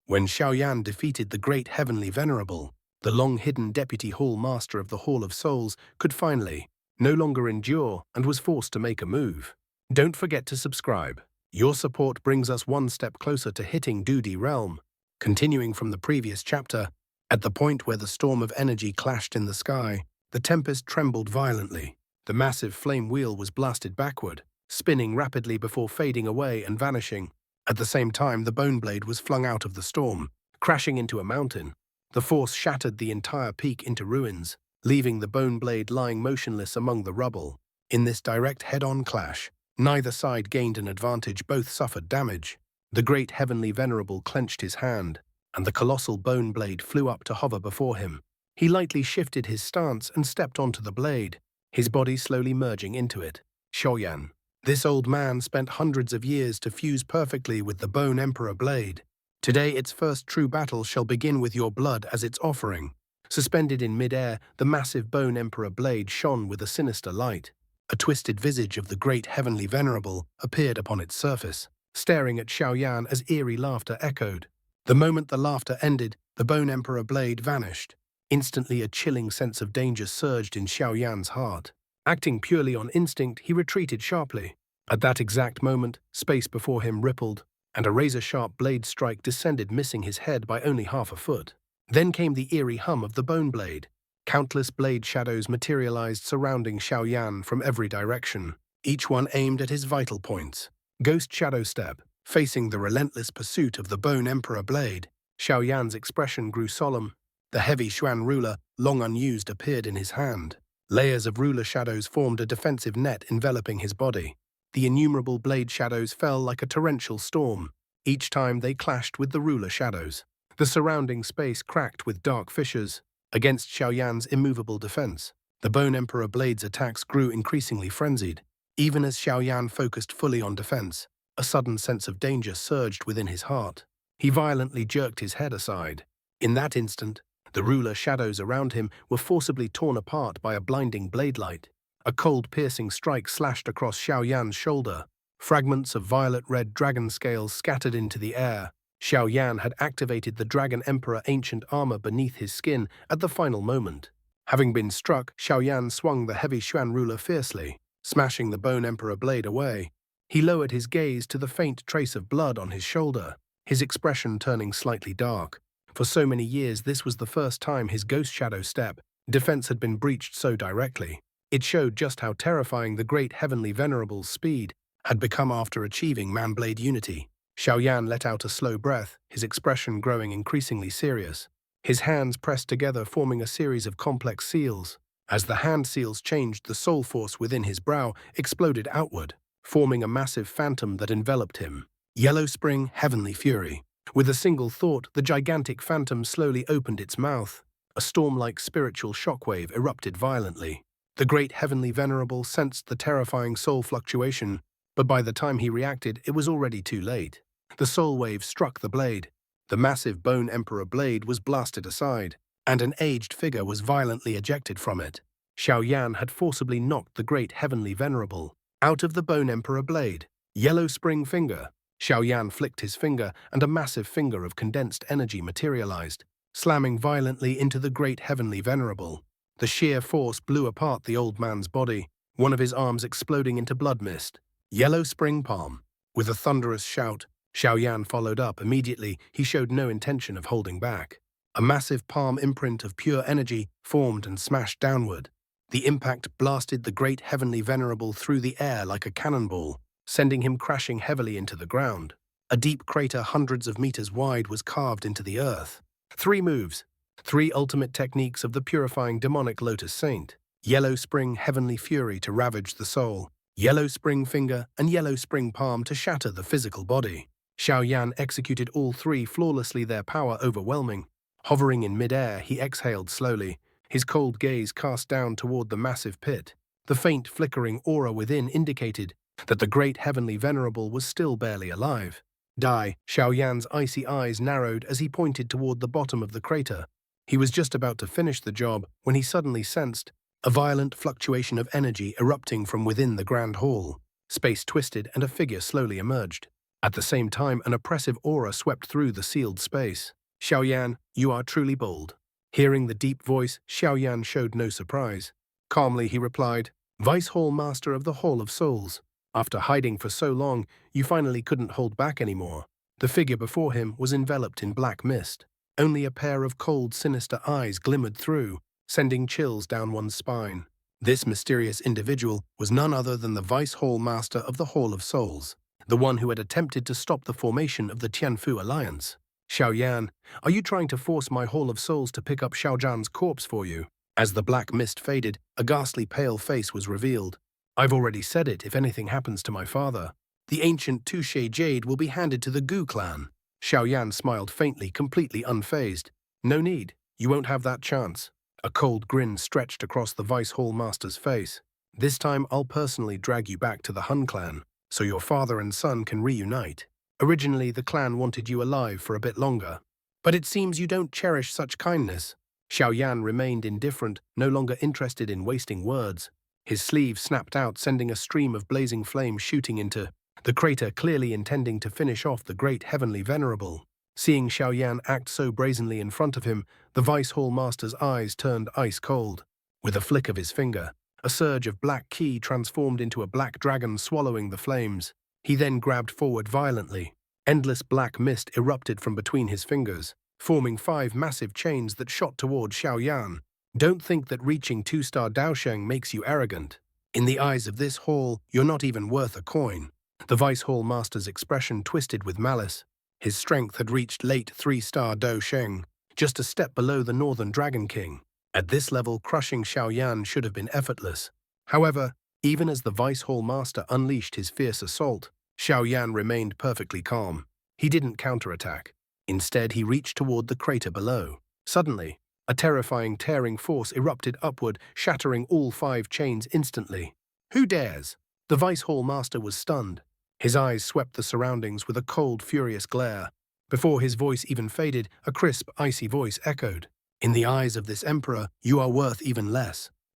When Xiaoyan defeated the great heavenly venerable, the long-hidden deputy hallmaster of the Hall of Souls could finally no longer endure and was forced to make a move. Don't forget to subscribe. Your support brings us one step closer to hitting Dudi Realm. Continuing from the previous chapter, at the point where the storm of energy clashed in the sky, the tempest trembled violently. The massive flame wheel was blasted backward, spinning rapidly before fading away and vanishing. At the same time, the bone blade was flung out of the storm, crashing into a mountain. The force shattered the entire peak into ruins, leaving the bone blade lying motionless among the rubble. In this direct head-on clash, neither side gained an advantage, both suffered damage. The great heavenly venerable clenched his hand, and the colossal bone blade flew up to hover before him. He lightly shifted his stance and stepped onto the blade, his body slowly merging into it. Xiaoyan. This old man spent hundreds of years to fuse perfectly with the Bone Emperor blade. Today its first true battle shall begin with your blood as its offering. Suspended in mid-air, the massive Bone Emperor blade shone with a sinister light. A twisted visage of the great heavenly venerable appeared upon its surface, staring at Xiaoyan as eerie laughter echoed. The moment the laughter ended, the Bone Emperor blade vanished. Instantly, a chilling sense of danger surged in Xiaoyan's heart. Acting purely on instinct, he retreated sharply. At that exact moment, space before him rippled, and a razor-sharp blade strike descended, missing his head by only half a foot. Then came the eerie hum of the bone blade. Countless blade shadows materialized surrounding Xiaoyan from every direction, each one aimed at his vital points. Ghost Shadow Step. Facing the relentless pursuit of the Bone Emperor blade, Xiaoyan's expression grew solemn. The heavy Xuan ruler, long unused, appeared in his hand. Layers of ruler shadows formed a defensive net enveloping his body. The innumerable blade shadows fell like a torrential storm. Each time they clashed with the ruler shadows, the surrounding space cracked with dark fissures. Against Xiaoyan's immovable defense, the Bone Emperor blade's attacks grew increasingly frenzied. Even as Xiaoyan focused fully on defense, a sudden sense of danger surged within his heart. He violently jerked his head aside. In that instant, the ruler shadows around him were forcibly torn apart by a blinding blade light. A cold, piercing strike slashed across Xiaoyan's shoulder. Fragments of violet-red dragon scales scattered into the air. Xiaoyan had activated the Dragon Emperor ancient armor beneath his skin at the final moment. Having been struck, Xiaoyan swung the heavy Xuan ruler fiercely, smashing the Bone Emperor blade away. He lowered his gaze to the faint trace of blood on his shoulder, his expression turning slightly dark. For so many years, this was the first time his Ghost Shadow Step defense had been breached so directly. It showed just how terrifying the great heavenly venerable's speed had become after achieving Man-Blade unity. Xiaoyan let out a slow breath, his expression growing increasingly serious. His hands pressed together, forming a series of complex seals. As the hand seals changed, the soul force within his brow exploded outward, forming a massive phantom that enveloped him. Yellow Spring, Heavenly Fury. With a single thought, the gigantic phantom slowly opened its mouth. A storm-like spiritual shockwave erupted violently. The great heavenly venerable sensed the terrifying soul fluctuation, but by the time he reacted, it was already too late. The soul wave struck the blade. The massive Bone Emperor blade was blasted aside, and an aged figure was violently ejected from it. Xiaoyan had forcibly knocked the great heavenly venerable out of the Bone Emperor blade. Yellow Spring Finger. Xiaoyan flicked his finger, and a massive finger of condensed energy materialized, slamming violently into the great heavenly venerable. The sheer force blew apart the old man's body, one of his arms exploding into blood mist. Yellow Spring Palm. With a thunderous shout, Xiaoyan followed up. Immediately, he showed no intention of holding back. A massive palm imprint of pure energy formed and smashed downward. The impact blasted the great heavenly venerable through the air like a cannonball, sending him crashing heavily into the ground. A deep crater hundreds of meters wide was carved into the earth. 3 moves. 3 ultimate techniques of the purifying demonic Lotus Saint. Yellow Spring Heavenly Fury to ravage the soul. Yellow Spring Finger and Yellow Spring Palm to shatter the physical body. Xiaoyan executed all 3 flawlessly, their power overwhelming. Hovering in mid-air, he exhaled slowly, his cold gaze cast down toward the massive pit. The faint flickering aura within indicated that the great heavenly venerable was still barely alive. Xiaoyan's icy eyes narrowed as he pointed toward the bottom of the crater. He was just about to finish the job when he suddenly sensed a violent fluctuation of energy erupting from within the grand hall. Space twisted and a figure slowly emerged. At the same time, an oppressive aura swept through the sealed space. Xiaoyan, you are truly bold. Hearing the deep voice, Xiaoyan showed no surprise. Calmly, he replied, Vice Hall Master of the Hall of Souls. After hiding for so long, you finally couldn't hold back anymore. The figure before him was enveloped in black mist. Only a pair of cold, sinister eyes glimmered through, sending chills down one's spine. This mysterious individual was none other than the Vice Hall Master of the Hall of Souls, the one who had attempted to stop the formation of the Tianfu Alliance. Xiaoyan, are you trying to force my Hall of Souls to pick up Xiaozhan's corpse for you? As the black mist faded, a ghastly pale face was revealed. I've already said it, if anything happens to my father. The ancient Touche Jade will be handed to the Gu clan. Xiaoyan smiled faintly, completely unfazed. No need, you won't have that chance. A cold grin stretched across the Vice Hall Master's face. This time I'll personally drag you back to the Hun clan, so your father and son can reunite. Originally, the clan wanted you alive for a bit longer. But it seems you don't cherish such kindness. Xiaoyan remained indifferent, no longer interested in wasting words. His sleeve snapped out, sending a stream of blazing flame shooting into the crater, clearly intending to finish off the great heavenly venerable. Seeing Xiaoyan act so brazenly in front of him, the Vice Hall Master's eyes turned ice cold. With a flick of his finger, a surge of black ki transformed into a black dragon swallowing the flames. He then grabbed forward violently. Endless black mist erupted from between his fingers, forming 5 massive chains that shot toward Xiaoyan. Don't think that reaching 2-star Daosheng makes you arrogant. In the eyes of this hall, you're not even worth a coin. The Vice Hall Master's expression twisted with malice. His strength had reached late 3-star Daosheng, just a step below the Northern Dragon King. At this level, crushing Xiaoyan should have been effortless. However, even as the Vice Hall Master unleashed his fierce assault, Xiaoyan remained perfectly calm. He didn't counterattack. Instead, he reached toward the crater below. Suddenly, a terrifying tearing force erupted upward, shattering all 5 chains instantly. Who dares? The Vice Hall Master was stunned. His eyes swept the surroundings with a cold, furious glare. Before his voice even faded, a crisp, icy voice echoed. In the eyes of this emperor, you are worth even less.